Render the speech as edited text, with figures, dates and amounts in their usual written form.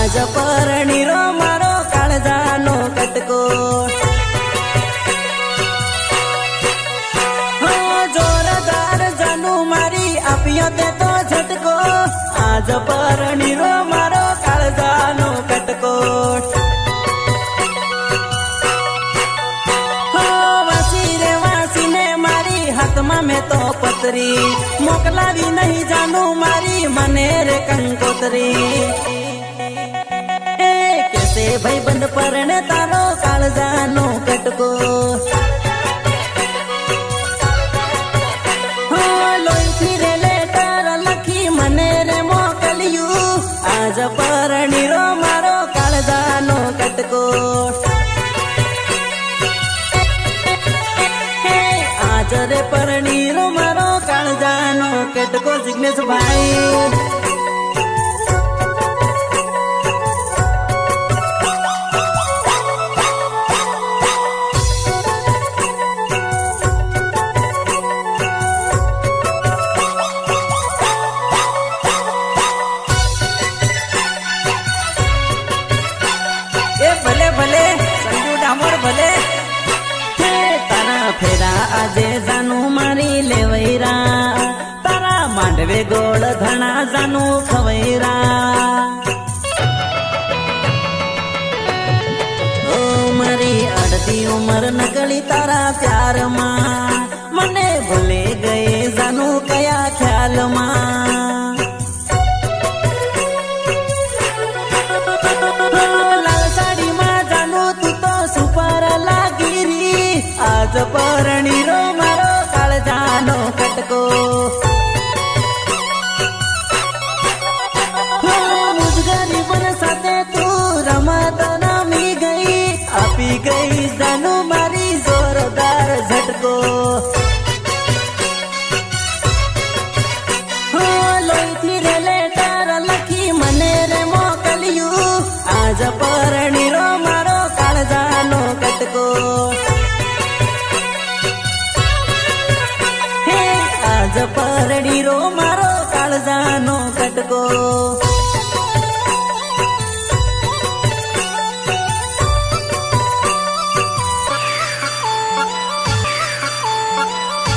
आज परણીरो मारो काळजानो कटको जोरदार जानू मारी आपियो दे तो झटको आज परણીरो मारो काळजानो कटको वासी रे वासी ने मारी हाथ में तो पतरी मोकलावी नहीं जानू मारी मने रे कंकोतरी कैसे भाई बंद परणे तारो काळजानो कटको आज परણીरो मारो काळजानो कटको आज रे परણીरो मारो काळजानो कटको जिग्नेश भाई भले भले संजू डामोर भले तारा फेरा आजे जानू मारी लेवैरा तारा मांडवे गोळ धणा जानू खवैरा ओ मारी अड़ती उमर नकली तारा प्यार मा मने भूले गए जानू कया ख्याल मा आज परણીरो मारो काळजानो कटको मुझ गरीबन साथे तू रमत रमी गई आपी गई जानू मारी जोरदार झटको लोईथी रे लेटर लखी मने रे मोकलियू आज परણીरो मारो काळजानो कटको आज परણીरो मारो काळजानो कटको।